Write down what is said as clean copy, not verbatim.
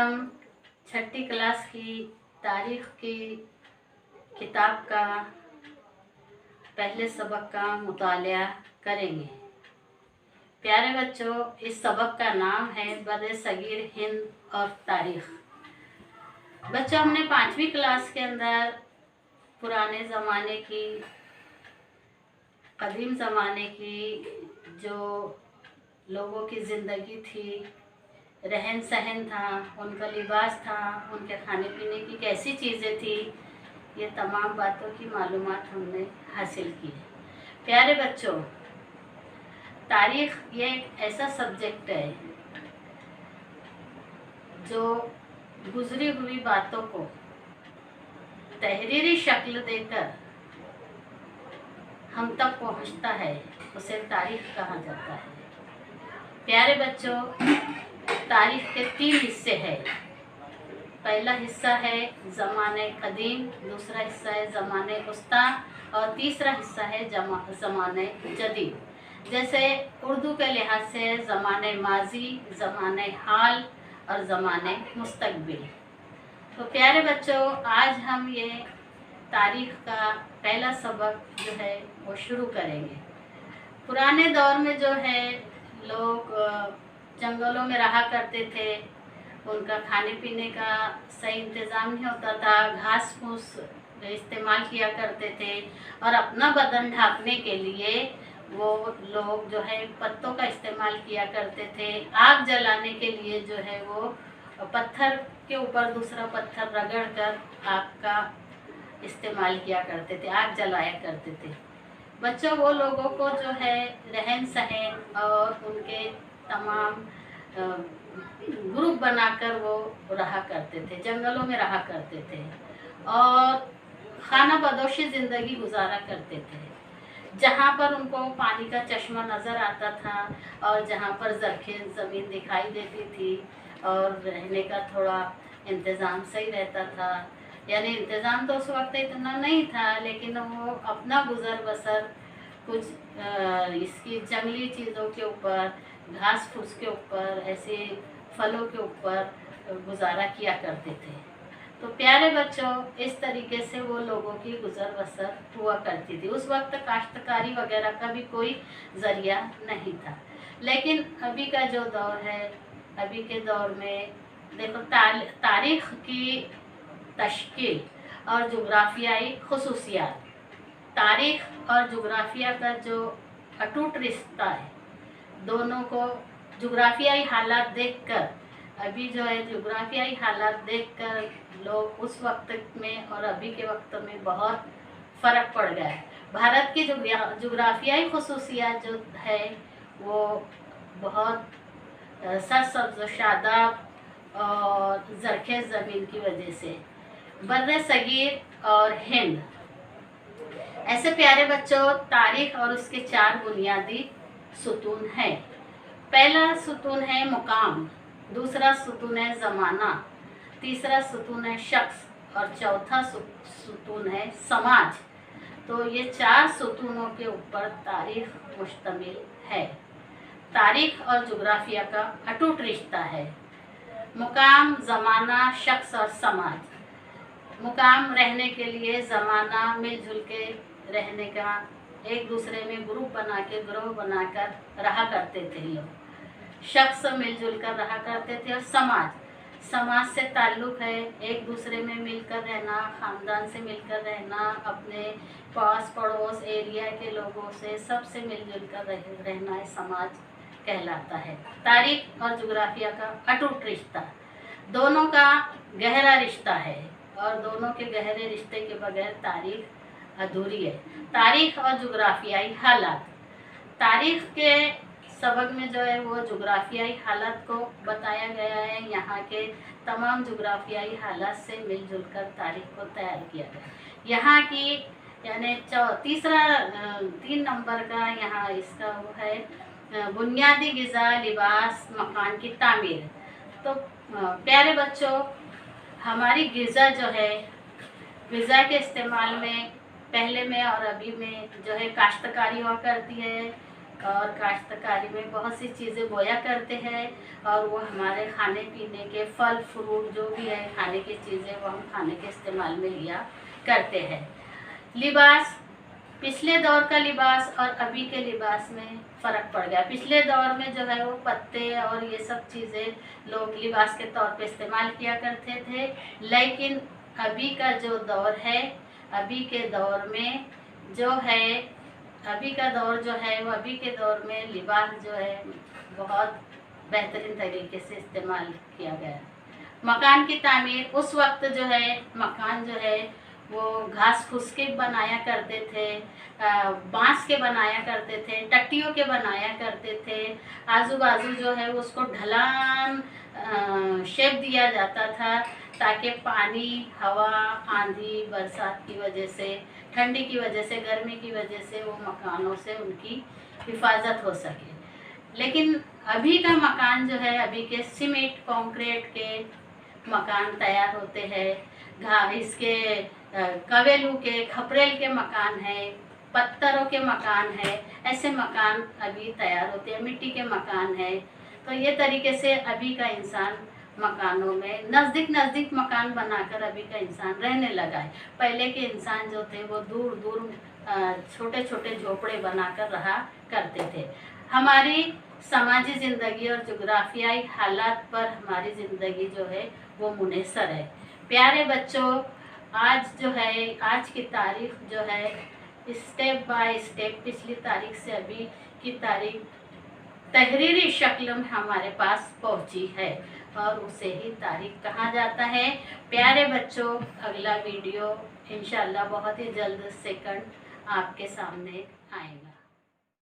हम छठी क्लास की तारीख की किताब का पहले सबक का मुतालिया करेंगे। प्यारे बच्चों, इस सबक का नाम है बरे सगीर हिंद और तारीख। बच्चों, हमने 5वीं क्लास के अंदर पुराने ज़माने की, कदीम ज़माने की जो लोगों की ज़िंदगी थी, रहन सहन था, उनका लिबास था, उनके खाने पीने की कैसी चीज़ें थी, ये तमाम बातों की मालूमात हमने हासिल की है। प्यारे बच्चों, तारीख ये एक ऐसा सब्जेक्ट है जो गुजरी हुई बातों को तहरीरी शक्ल देकर हम तक पहुंचता है, उसे तारीख कहा जाता है। प्यारे बच्चों, तारीख के 3 हिस्से हैं। पहला हिस्सा है ज़माने कदीम, दूसरा हिस्सा है ज़माने उस्ता और तीसरा हिस्सा है ज़माने जदीद। जैसे उर्दू के लिहाज से ज़माने माजी, ज़माने हाल और ज़माने मुस्तकबिल। तो प्यारे बच्चों, आज हम ये तारीख का पहला सबक जो है वो शुरू करेंगे। पुराने दौर में जो है लोग जंगलों में रहा करते थे, उनका खाने पीने का सही इंतज़ाम नहीं होता था, घास फूस इस्तेमाल किया करते थे और अपना बदन ढांपने के लिए वो लोग जो है पत्तों का इस्तेमाल किया करते थे। आग जलाने के लिए जो है वो पत्थर के ऊपर दूसरा पत्थर रगड़ कर आग का इस्तेमाल किया करते थे, आग जलाया करते थे। बच्चों, वो लोगों को जो है रहन सहन और उनके तमाम ग्रुप बनाकर वो रहा करते थे, जंगलों में रहा करते थे और खाना बदोशी ज़िंदगी गुजारा करते थे। जहाँ पर उनको पानी का चश्मा नज़र आता था और जहाँ पर ज़रख़ेज़ ज़मीन दिखाई देती थी और रहने का थोड़ा इंतज़ाम सही रहता था। यानी इंतज़ाम तो उस वक्त इतना नहीं था, लेकिन वो अपना गुज़र बसर कुछ इसकी जंगली चीज़ों के ऊपर, घास फूस के ऊपर, ऐसे फलों के ऊपर गुजारा किया करते थे। तो प्यारे बच्चों, इस तरीके से वो लोगों की गुज़र बसर हुआ करती थी। उस वक्त काश्तकारी वगैरह का भी कोई ज़रिया नहीं था। लेकिन अभी का जो दौर है, अभी के दौर में देखो तारीख़ की तश्कील और जुग्राफियाई खुसूसियात, तारीख़ और जुग्राफिया का जो अटूट रिश्ता है, दोनों को जुग्राफियाई हालात देखकर, अभी जो है जुग्राफियाई हालात देखकर लोग उस वक्त में और अभी के वक्त में बहुत फ़र्क पड़ गया है। भारत की जुग्राफियाई खुसूसियात जो है वो बहुत सरसब्ज़ शादाब और ज़रख़ेज़ ज़मीन की वजह से बर्रे सगीर और हिंद। ऐसे प्यारे बच्चों, तारीख़ और उसके 4 बुनियादी सुतून हैं। पहला सुतून है मुकाम, दूसरा सुतून है ज़माना, तीसरा सुतून है शख्स और चौथा सुतून है समाज। तो ये 4 सुतूनों के ऊपर तारीख़ मुश्तमिल है। तारीख़ और जुग्राफिया का अटूट रिश्ता है। मुकाम, ज़माना, शख्स और समाज। मुकाम रहने के लिए, ज़माना मिलजुल के रहने का, एक दूसरे में ग्रुप बना के, ग्रोह बनाकर रहा करते थे लोग। शख्स मिलजुल कर रहा करते थे और समाज से ताल्लुक़ है एक दूसरे में मिलकर रहना, ख़ानदान से मिलकर रहना, अपने पास पड़ोस एरिया के लोगों से, सबसे मिलजुल कर रहना समाज कहलाता है। तारीख़ और जुग्राफिया का अटूट रिश्ता, दोनों का गहरा रिश्ता है और दोनों के गहरे रिश्ते के बगैर तारीख़ अधूरी है। तारीख़ और जुग्राफियाई हालात, तारीख़ के सबक में जो है वो जुग्राफियाई हालात को बताया गया है। यहाँ के तमाम जुग्राफियाई हालात से मिलजुल कर तारीख़ को तैयार किया गया। यहाँ की यानी 3 नंबर का यहाँ इसका वो है बुनियादी ग़िज़ा, लिबास, मकान की तामीर। तो प्यारे बच्चों, हमारी ग़िज़ा जो है, ग़िज़ा के इस्तेमाल में पहले में और अभी में जो है काश्तकारी हुआ करती है। और काश्तकारी में बहुत सी चीज़ें बोया करते हैं और वो हमारे खाने पीने के फल फ्रूट जो भी है खाने की चीज़ें वो हम खाने के इस्तेमाल में लिया करते हैं। लिबास, पिछले दौर का लिबास और अभी के लिबास में फ़र्क पड़ गया। पिछले दौर में जो है वो पत्ते और ये सब चीज़ें लोग लिबास के तौर पे इस्तेमाल किया करते थे, लेकिन अभी का जो दौर है, अभी के दौर में जो है अभी का दौर जो है वो अभी के दौर में लिबास जो है बहुत बेहतरीन तरीके से इस्तेमाल किया गया। मकान की तामीर, उस वक्त जो है मकान जो है वो घास फूस के बनाया करते थे, बांस के बनाया करते थे, टट्टियों के बनाया करते थे। आजू बाजू जो है उसको ढलान शेप दिया जाता था ताकि पानी, हवा, आंधी, बरसात की वजह से, ठंडी की वजह से, गर्मी की वजह से वो मकानों से उनकी हिफाजत हो सके। लेकिन अभी का मकान जो है, अभी के सीमेंट कंक्रीट के मकान तैयार होते हैं, इसके कवेलू के, खपरेल के मकान है, पत्थरों के मकान है, ऐसे मकान अभी तैयार होते हैं, मिट्टी के मकान है। तो ये तरीके से अभी का इंसान मकानों में नज़दीक नज़दीक मकान बनाकर अभी का इंसान रहने लगा है। पहले के इंसान जो थे वो दूर दूर छोटे छोटे झोपड़े बनाकर रहा करते थे। हमारी समाजी ज़िंदगी और जोग्राफियाई हालात पर हमारी ज़िंदगी जो है वो मुनहसर है। प्यारे बच्चों, आज जो है, आज की तारीख जो है स्टेप बाय स्टेप पिछली तारीख से अभी की तारीख तहरीरी शक्ल में हमारे पास पहुंची है और उसे ही तारीख कहा जाता है। प्यारे बच्चों, अगला वीडियो इंशाल्लाह बहुत ही जल्द सेकंड आपके सामने आएगा।